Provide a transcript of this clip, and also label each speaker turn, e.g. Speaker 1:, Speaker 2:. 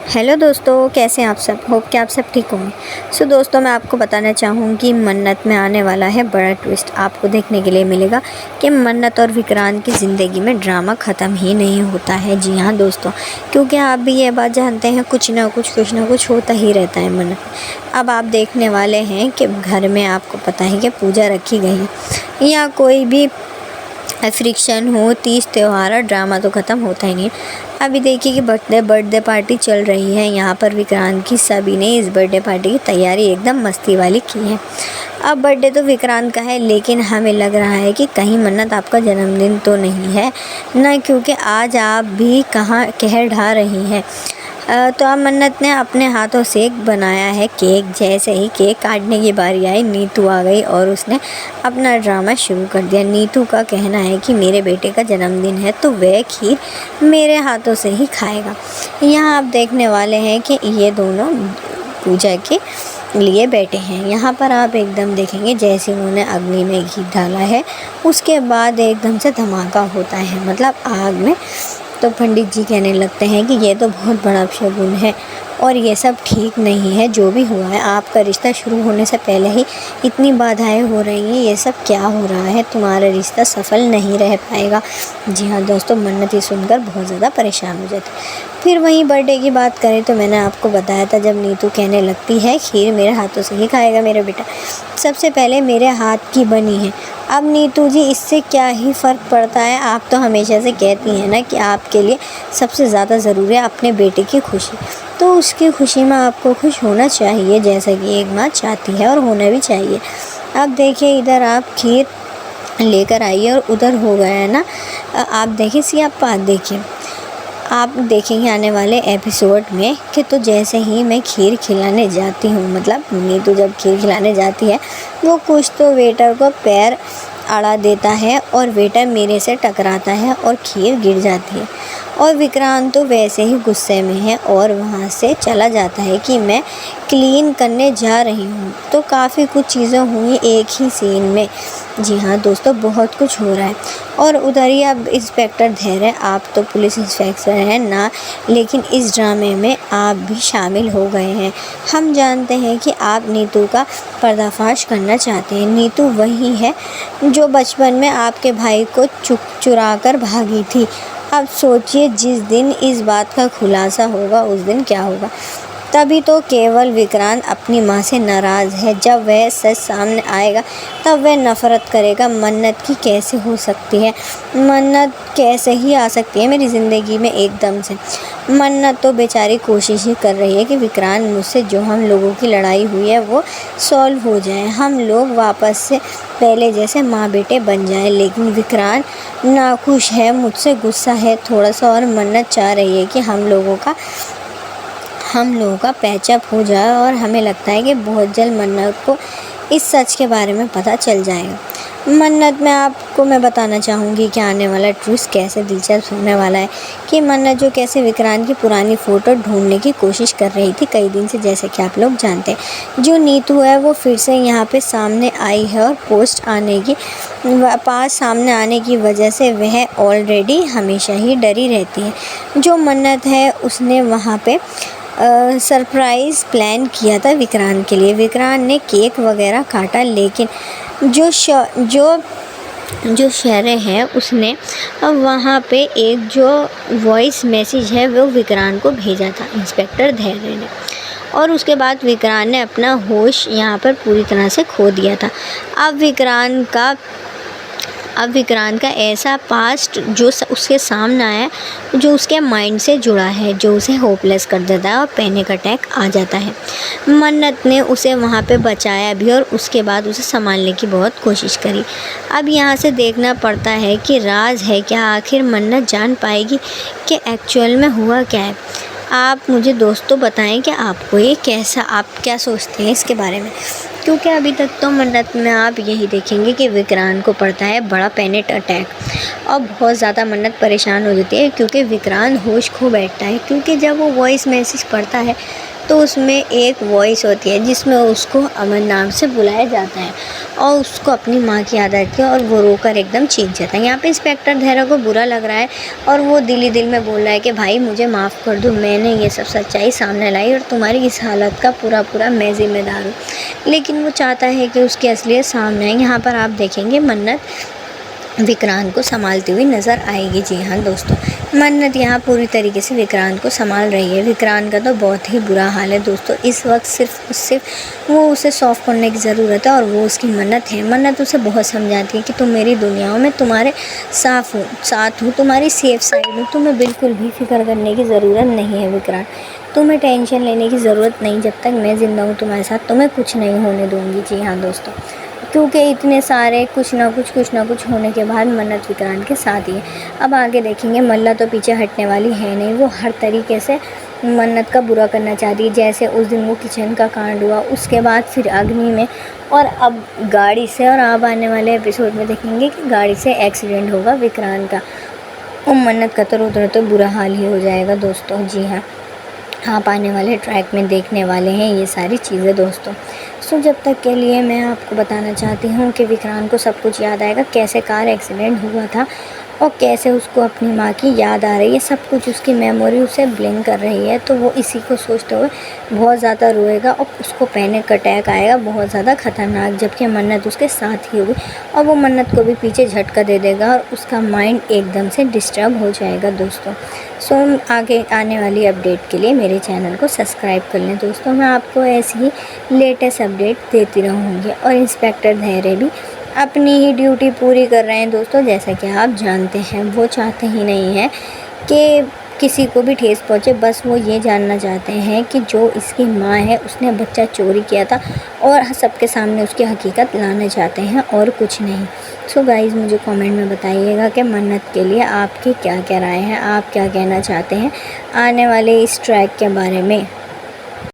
Speaker 1: Hello दोस्तों, कैसे हैं आप सब। होप कि आप सब ठीक होंगे। सो दोस्तों, मैं आपको बताना चाहूँगी मन्नत में आने वाला है बड़ा ट्विस्ट। आपको देखने के लिए मिलेगा कि मन्नत और विक्रांत की ज़िंदगी में ड्रामा ख़त्म ही नहीं होता है। जी हाँ दोस्तों, क्योंकि आप भी ये बात जानते हैं, कुछ ना कुछ होता ही रहता है मन्नत। अब आप देखने वाले हैं कि घर में आपको पता है कि पूजा रखी गई है या कोई भी फ्रिक्शन हो, तीज त्यौहार और ड्रामा तो ख़त्म होता ही नहीं। अभी देखिए कि बर्थडे पार्टी चल रही है यहाँ पर विक्रांत की। सभी ने इस बर्थडे पार्टी की तैयारी एकदम मस्ती वाली की है। अब बर्थडे तो विक्रांत का है, लेकिन हमें लग रहा है कि कहीं मन्नत आपका जन्मदिन तो नहीं है ना, क्योंकि आज आप भी कहाँ कहर ढा रही हैं। तो अब मन्नत ने अपने हाथों से बनाया है केक। जैसे ही केक काटने की बारी आई, नीतू आ गई और उसने अपना ड्रामा शुरू कर दिया। नीतू का कहना है कि मेरे बेटे का जन्मदिन है तो वह खीर मेरे हाथों से ही खाएगा। यहाँ आप देखने वाले हैं कि ये दोनों पूजा के लिए बैठे हैं। यहाँ पर आप एकदम देखेंगे जैसे उन्होंने अग्नि में घी डाला है, उसके बाद एकदम से धमाका होता है, मतलब आग में। तो पंडित जी कहने लगते हैं कि ये तो बहुत बड़ा शगुन है और ये सब ठीक नहीं है। जो भी हुआ है, आपका रिश्ता शुरू होने से पहले ही इतनी बाधाएं हो रही हैं, ये सब क्या हो रहा है, तुम्हारा रिश्ता सफल नहीं रह पाएगा। जी हाँ दोस्तों, मन्नत ये सुनकर बहुत ज़्यादा परेशान हो जाती। फिर वहीं बर्थडे की बात करें तो मैंने आपको बताया था, जब नीतू कहने लगती है खीर मेरे हाथों से ही खाएगा मेरा बेटा, सबसे पहले मेरे हाथ की बनी है। अब नीतू जी, इससे क्या ही फ़र्क पड़ता है। आप तो हमेशा से कहती हैं ना कि आपके लिए सबसे ज़्यादा ज़रूरी है अपने बेटे की खुशी, तो उसकी खुशी में आपको खुश होना चाहिए, जैसा कि एक माँ चाहती है और होना भी चाहिए। अब देखिए, इधर आप खीर लेकर आइए और उधर हो गया है ना। आप देखिए सी, आप बात देखिए, आप देखेंगे आने वाले एपिसोड में कि तो जैसे ही मैं खीर खिलाने जाती हूँ, मतलब नीतू जब खीर खिलाने जाती है, वो कुछ तो वेटर को पैर अड़ा देता है और वेटर मेरे से टकराता है और खीर गिर जाती है। और विक्रांत तो वैसे ही गुस्से में है और वहाँ से चला जाता है कि मैं क्लीन करने जा रही हूँ। तो काफ़ी कुछ चीज़ें हुई एक ही सीन में। जी हाँ दोस्तों, बहुत कुछ हो रहा है। और उधर ही अब इंस्पेक्टर धैर्य, आप तो पुलिस इंस्पेक्टर हैं ना, लेकिन इस ड्रामे में आप भी शामिल हो गए हैं। हम जानते हैं कि आप नीतू का पर्दाफाश करना चाहते हैं। नीतू वही है जो बचपन में आपके भाई को चुरा कर भागी थी। अब सोचिए, जिस दिन इस बात का खुलासा होगा उस दिन क्या होगा। तभी तो केवल विक्रांत अपनी माँ से नाराज़ है। जब वह सच सामने आएगा तब वह नफ़रत करेगा। मन्नत की कैसे हो सकती है, मन्नत कैसे ही आ सकती है मेरी ज़िंदगी में एकदम से। मन्नत तो बेचारी कोशिश ही कर रही है कि विक्रांत मुझसे जो हम लोगों की लड़ाई हुई है वो सॉल्व हो जाए, हम लोग वापस से पहले जैसे माँ बेटे बन जाएं। लेकिन विक्रांत नाखुश है, मुझसे गुस्सा है थोड़ा सा, और मन्नत चाह रही है कि हम लोगों का पैचअप हो जाए। और हमें लगता है कि बहुत जल्द मन्नत को इस सच के बारे में पता चल जाएगा। मन्नत में आपको मैं बताना चाहूँगी कि आने वाला ट्विस्ट कैसे दिलचस्प होने वाला है, कि मन्नत जो कैसे विक्रांत की पुरानी फ़ोटो ढूंढने की कोशिश कर रही थी कई दिन से, जैसे कि आप लोग जानते हैं। जो नीतू है वो फिर से यहाँ पे सामने आई है और सामने आने की वजह से वह ऑलरेडी हमेशा ही डरी रहती है। जो मन्नत है उसने वहाँ पे सरप्राइज़ प्लान किया था विक्रांत के लिए। विक्रांत ने केक वगैरह काटा, लेकिन जो शहरे हैं उसने अब वहाँ पे एक जो वॉइस मैसेज है वो विक्रांत को भेजा था इंस्पेक्टर धैर्य ने। और उसके बाद विक्रांत ने अपना होश यहाँ पर पूरी तरह से खो दिया था। अब विक्रांत का ऐसा पास्ट जो उसके सामने आया, जो उसके माइंड से जुड़ा है, जो उसे होपलेस कर देता है और पैनिक अटैक आ जाता है। मन्नत ने उसे वहाँ पे बचाया भी और उसके बाद उसे संभालने की बहुत कोशिश करी। अब यहाँ से देखना पड़ता है कि राज है क्या, आखिर मन्नत जान पाएगी कि एक्चुअल में हुआ क्या है। आप मुझे दोस्तों बताएं कि आपको ये कैसा, आप क्या सोचते हैं इसके बारे में, क्योंकि अभी तक तो मन्नत में आप यही देखेंगे कि विक्रांत को पड़ता है बड़ा पैनिक अटैक और बहुत ज़्यादा मन्नत परेशान हो जाती है, क्योंकि विक्रांत होश खो बैठता है। क्योंकि जब वो वॉइस मैसेज पढ़ता है तो उसमें एक वॉइस होती है जिसमें उसको अमन नाम से बुलाया जाता है और उसको अपनी माँ की याद आती है और वो रोकर एकदम चीख जाता है। यहाँ पे इंस्पेक्टर धैर्य को बुरा लग रहा है और वो दिल ही दिल में बोल रहा है कि भाई मुझे माफ़ कर दो, मैंने ये सब सच्चाई सामने लाई और तुम्हारी इस हालत का पूरा मैं ज़िम्मेदार हूँ। लेकिन वो चाहता है कि उसकी असलियत सामने आए। यहाँ पर आप देखेंगे मन्नत विक्रांत को संभालती हुई नज़र आएगी। जी हाँ दोस्तों, मन्नत यहाँ पूरी तरीके से विक्रांत को संभाल रही है। विक्रांत का तो बहुत ही बुरा हाल है दोस्तों। इस वक्त सिर्फ वो उसे सॉफ्ट करने की ज़रूरत है और वो उसकी मन्नत है। मन्नत उसे बहुत समझाती है कि तुम मेरी दुनिया हो, मैं तुम्हारे साथ हूँ, तुम्हारी सेफ साइड हूँ, तुम्हें बिल्कुल भी फिक्र करने की ज़रूरत नहीं है विक्रांत, तुम्हें टेंशन लेने की ज़रूरत नहीं, जब तक मैं ज़िंदा हूँ तुम्हारे साथ तुम्हें कुछ नहीं होने दूँगी। जी हाँ दोस्तों, क्योंकि इतने सारे कुछ ना कुछ होने के बाद मन्नत विक्रांत के साथ ही है। अब आगे देखेंगे मल्ला तो पीछे हटने वाली है नहीं, वो हर तरीके से मन्नत का बुरा करना चाहती है। जैसे उस दिन वो किचन का कांड हुआ, उसके बाद फिर अग्नि में, और अब गाड़ी से, और अब आने वाले एपिसोड में देखेंगे कि गाड़ी से एक्सीडेंट होगा विक्रांत का और मन्नत का तो रोते बुरा हाल ही हो जाएगा दोस्तों। जी हाँ, आप आने वाले ट्रैक में देखने वाले हैं ये सारी चीज़ें दोस्तों। सो जब तक के लिए मैं आपको बताना चाहती हूँ कि विक्रांत को सब कुछ याद आएगा, कैसे कार एक्सीडेंट हुआ था और कैसे उसको अपनी माँ की याद आ रही है, सब कुछ उसकी मेमोरी उसे ब्लिंक कर रही है। तो वो इसी को सोचते हुए बहुत ज़्यादा रोएगा और उसको पैनिक अटैक आएगा बहुत ज़्यादा ख़तरनाक, जबकि मन्नत उसके साथ ही होगी और वो मन्नत को भी पीछे झटका दे देगा और उसका माइंड एकदम से डिस्टर्ब हो जाएगा दोस्तों। सो आगे आने वाली अपडेट के लिए मेरे चैनल को सब्सक्राइब कर लें दोस्तों। मैं आपको ऐसी ही लेटेस्ट अपडेट देती रहूँगी और इंस्पेक्टर धैर्य भी अपनी ही ड्यूटी पूरी कर रहे हैं दोस्तों। जैसा कि आप जानते हैं वो चाहते ही नहीं हैं कि किसी को भी ठेस पहुँचे, बस वो ये जानना चाहते हैं कि जो इसकी माँ है उसने बच्चा चोरी किया था और सबके सामने उसकी हकीकत लाना चाहते हैं और कुछ नहीं। सो गाइज़, मुझे कमेंट में बताइएगा कि मन्नत के लिए आपकी क्या क्या राय है, आप क्या कहना चाहते हैं आने वाले इस ट्रैक के बारे में।